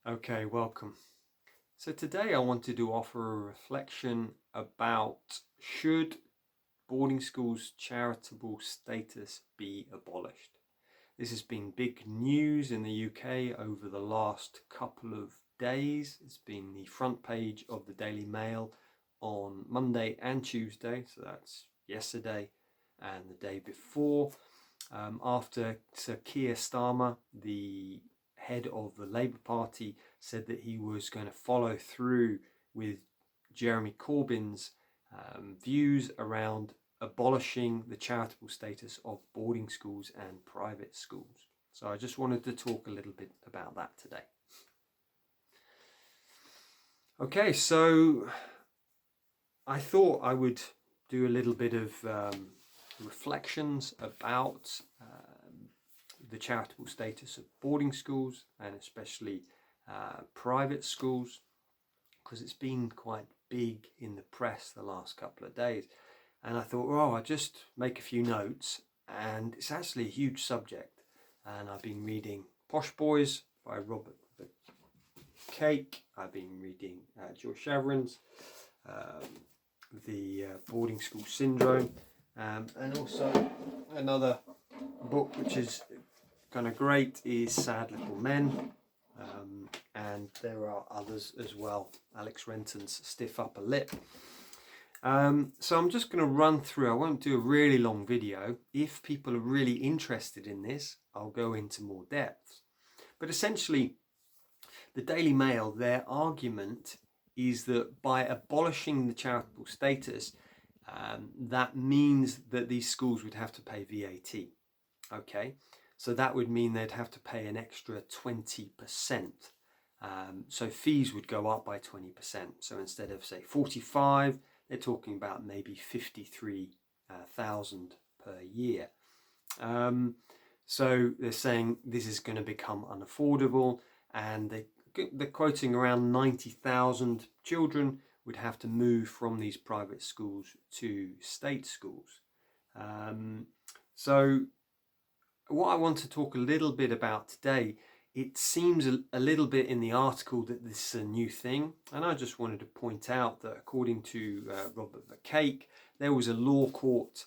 Okay, welcome. So today I wanted to offer a reflection about should boarding schools' charitable status be abolished? This has been big news in the UK over the last couple of days. It's been the front page of the Daily Mail on Monday and Tuesday, so that's yesterday and the day before, after Sir Keir Starmer, the head of the Labour Party, said that he was going to follow through with Jeremy Corbyn's views around abolishing the charitable status of boarding schools and private schools. So I just wanted to talk a little bit about that today. Okay, so I thought I would do a little bit of reflections about the charitable status of boarding schools and especially private schools, because it's been quite big in the press the last couple of days. And I thought, I'll just make a few notes, and it's actually a huge subject. And I've been reading Posh Boys by Robert Cake. I've been reading George Chavarin's The Boarding School Syndrome, and also another book which is kind of great is Sad Little Men, and there are others as well. Alex Renton's Stiff Upper Lip. So I'm just going to run through. I won't do a really long video. If people are really interested in this, I'll go into more depth. But essentially, the Daily Mail, their argument is that by abolishing the charitable status, that means that these schools would have to pay VAT. Okay, so that would mean they'd have to pay an extra 20%. So fees would go up by 20%. So instead of, say, 45, they're talking about maybe 53,000 per year. So they're saying this is going to become unaffordable, and they're quoting around 90,000 children would have to move from these private schools to state schools. So what I want to talk a little bit about today, it seems a little bit in the article that this is a new thing, and I just wanted to point out that according to Robert Cake, there was a law court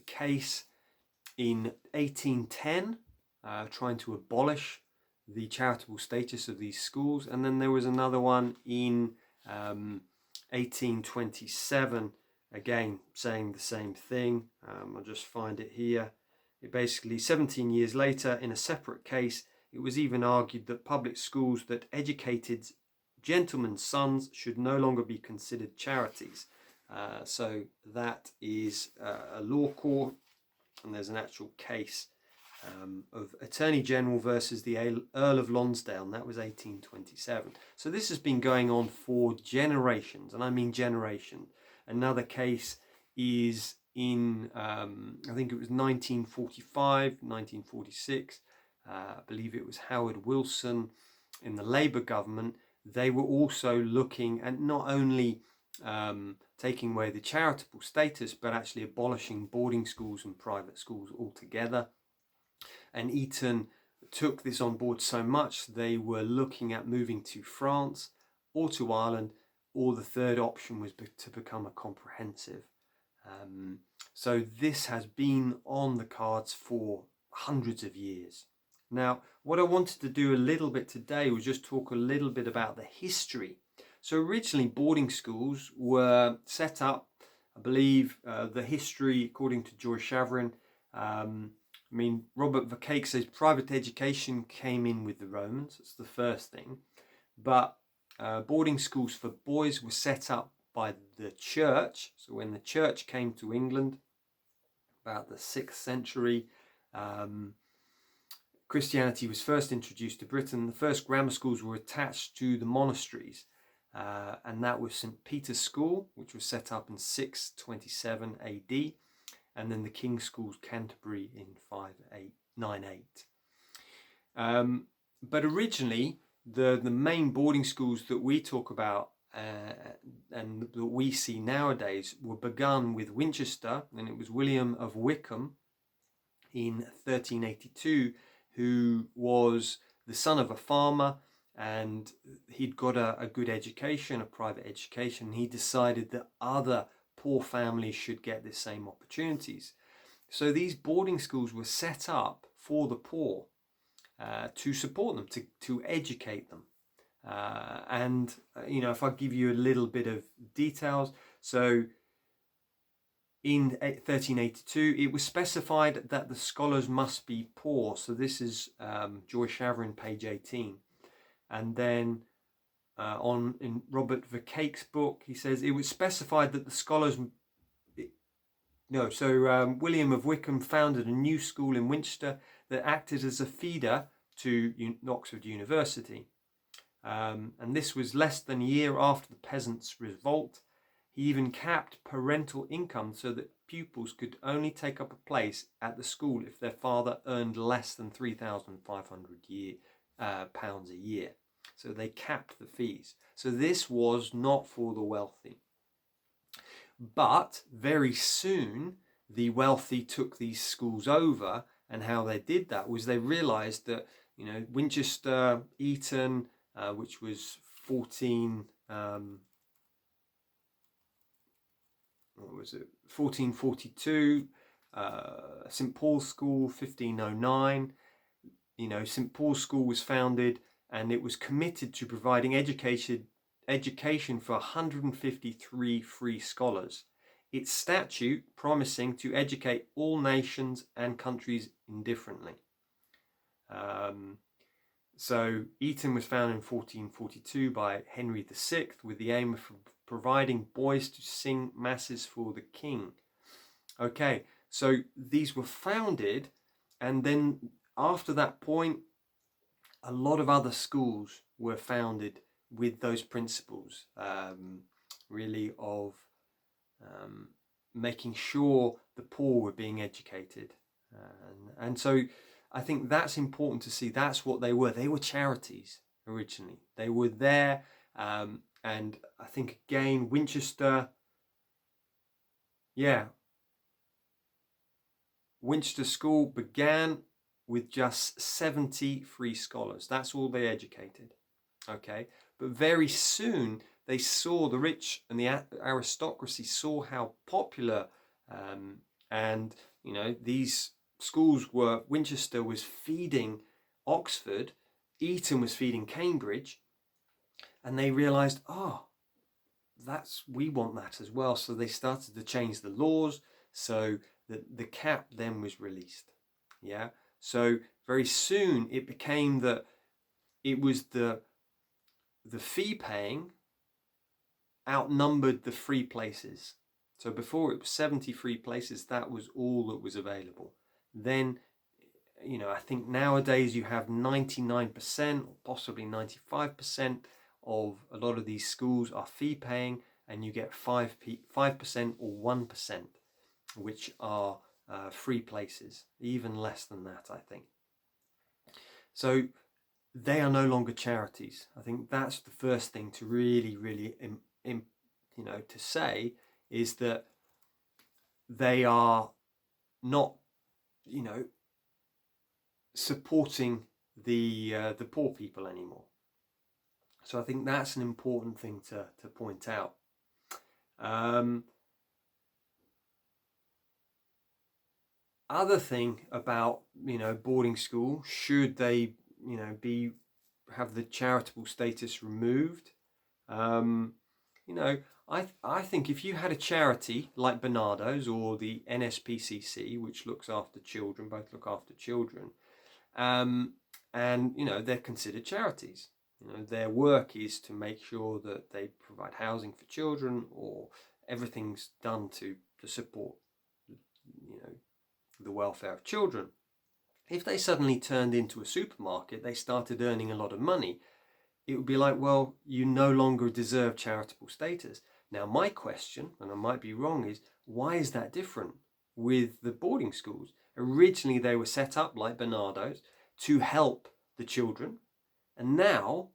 case in 1810 trying to abolish the charitable status of these schools, and then there was another one in 1827 again saying the same thing. I'll just find it here. It basically, 17 years later, in a separate case, it was even argued that public schools that educated gentlemen's sons should no longer be considered charities. So that is a law court, and there's an actual case of Attorney General versus the Earl of Lonsdale, and that was 1827. So this has been going on for generations, and I mean generation. Another case is in, I think it was 1945, 1946, I believe it was Howard Wilson in the Labour government. They were also looking at not only taking away the charitable status, but actually abolishing boarding schools and private schools altogether. And Eton took this on board so much, they were looking at moving to France or to Ireland, or the third option was to become a comprehensive. So this has been on the cards for hundreds of years. Now, what I wanted to do a little bit today was just talk a little bit about the history. So originally boarding schools were set up, I believe the history, according to George Chavarin, Robert Vercake says private education came in with the Romans. That's the first thing. But boarding schools for boys were set up by the church. So when the church came to England, about the 6th century, Christianity was first introduced to Britain. The first grammar schools were attached to the monasteries, and that was St. Peter's School, which was set up in 627 AD, and then the King's School, Canterbury, in 598. But originally, the main boarding schools that we talk about and that we see nowadays were begun with Winchester, and it was William of Wykeham in 1382, who was the son of a farmer, and he'd got a good education, a private education. He decided that other poor families should get the same opportunities. So these boarding schools were set up for the poor, to support them, to educate them. And if I give you a little bit of details, so in 1382, it was specified that the scholars must be poor. So this is Joy Shaverin, page 18. And then in Robert Vercake's book, he says it was specified that the scholars... William of Wykeham founded a new school in Winchester that acted as a feeder to Oxford University. And this was less than a year after the peasants' revolt. He even capped parental income so that pupils could only take up a place at the school if their father earned less than £3,500 a year. So they capped the fees. So this was not for the wealthy. But very soon, the wealthy took these schools over, and how they did that was they realised that, Winchester, Eton, which was 1442, St Paul's School, 1509. St Paul's School was founded, and it was committed to providing education for 153 free scholars. Its statute promising to educate all nations and countries indifferently. So Eton was founded in 1442 by Henry VI with the aim of providing boys to sing masses for the king. Okay, so these were founded, and then after that point, a lot of other schools were founded with those principles, really of making sure the poor were being educated. And so I think that's important to see. That's what they were. They were charities originally. They were there. And I think, again, Winchester School began with just 70 free scholars. That's all they educated. Okay. But very soon they saw, the rich and the aristocracy saw how popular and these schools were. Winchester was feeding Oxford, Eton was feeding Cambridge, and they realised, we want that as well. So they started to change the laws so that the cap then was released. Yeah. So very soon it became that it was the fee paying outnumbered the free places. So before it was 70 free places, that was all that was available. Then, I think nowadays you have 99% or possibly 95% of a lot of these schools are fee paying, and you get 5% or 1%, which are free places, even less than that, I think. So they are no longer charities. I think that's the first thing to really, really, to say, is that they are not, supporting the poor people anymore. So I think that's an important thing to point out. Other thing about boarding school, should they have the charitable status removed? I think if you had a charity like Barnardo's or the NSPCC, which looks after children, both look after children, and they're considered charities. Their work is to make sure that they provide housing for children, or everything's done to support the welfare of children. If they suddenly turned into a supermarket, they started earning a lot of money, it would be like, well, you no longer deserve charitable status. Now, my question, and I might be wrong, is why is that different with the boarding schools? Originally, they were set up like Barnardo's to help the children. And now,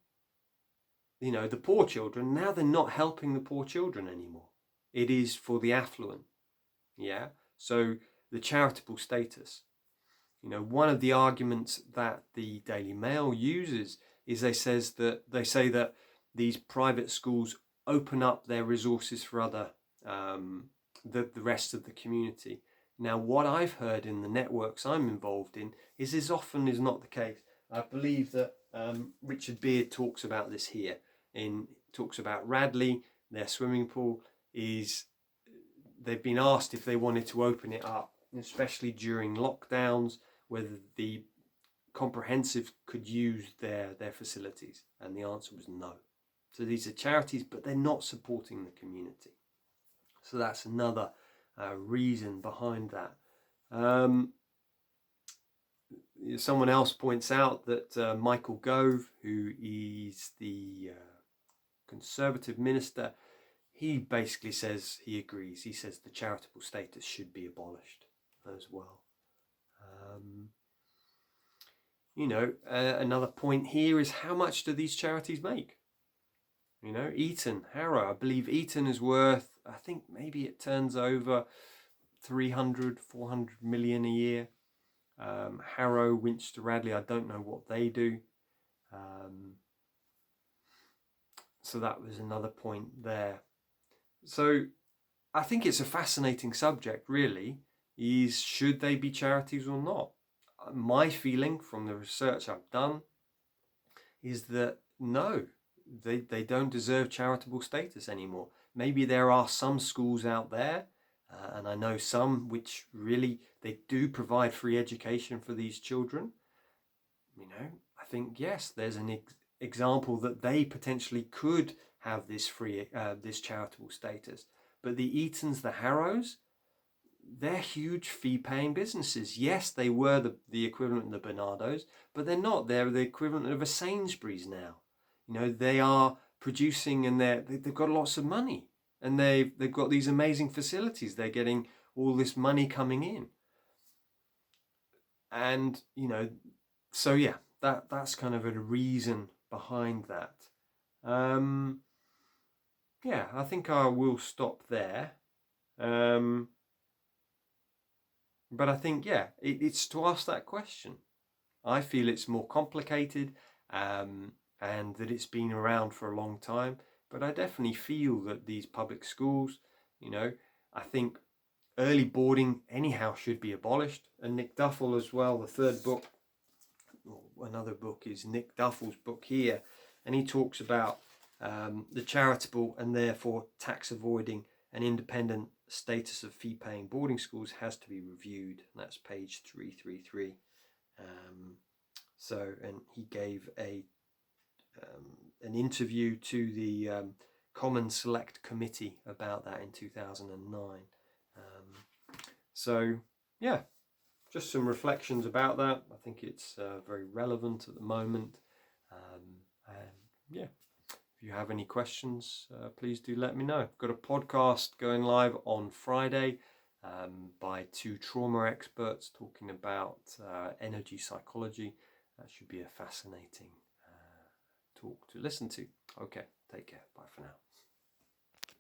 the poor children, now they're not helping the poor children anymore. It is for the affluent. Yeah. So the charitable status. One of the arguments that the Daily Mail uses is they say that these private schools open up their resources for other the rest of the community. Now, what I've heard in the networks I'm involved in is this often is not the case. I believe that Richard Beard talks about this here. Talks about Radley, their swimming pool is. They've been asked if they wanted to open it up, especially during lockdowns, whether the comprehensive could use their facilities, and the answer was no. So these are charities, but they're not supporting the community. So that's another reason behind that. Someone else points out that Michael Gove, who is the Conservative minister, he basically says he agrees. He says the charitable status should be abolished as well. Another point here is how much do these charities make? Eton, Harrow, I believe Eton is worth, I think maybe it turns over 300, 400 million a year. Harrow, Winchester, Radley, I don't know what they do. So that was another point there. So I think it's a fascinating subject, really, is should they be charities or not? My feeling from the research I've done is that no, they don't deserve charitable status anymore. Maybe there are some schools out there, and I know some which really, they do provide free education for these children. I think, yes, there's an example that they potentially could have this this charitable status. But the Etons, the Harrows, they're huge fee-paying businesses. Yes, they were the equivalent of the Bernardos, but they're not. They're the equivalent of a Sainsbury's now. They are producing, and they've got lots of money, and they've got these amazing facilities. They're getting all this money coming in, and so yeah, that's kind of a reason behind that. Yeah, I think I will stop there. But I think, yeah, it's to ask that question. I feel it's more complicated, and that it's been around for a long time. But I definitely feel that these public schools, I think early boarding anyhow should be abolished. And Nick Duffel as well, the third book, another book is Nick Duffel's book here. And he talks about the charitable and therefore tax avoiding and independent status of fee-paying boarding schools has to be reviewed. And that's page 333. And he gave an interview to the Common Select Committee about that in 2009. Yeah, just some reflections about that. I think it's very relevant at the moment. Yeah, if you have any questions, please do let me know. I've got a podcast going live on Friday by two trauma experts talking about energy psychology. That should be a fascinating talk to listen to. Okay, take care. Bye for now.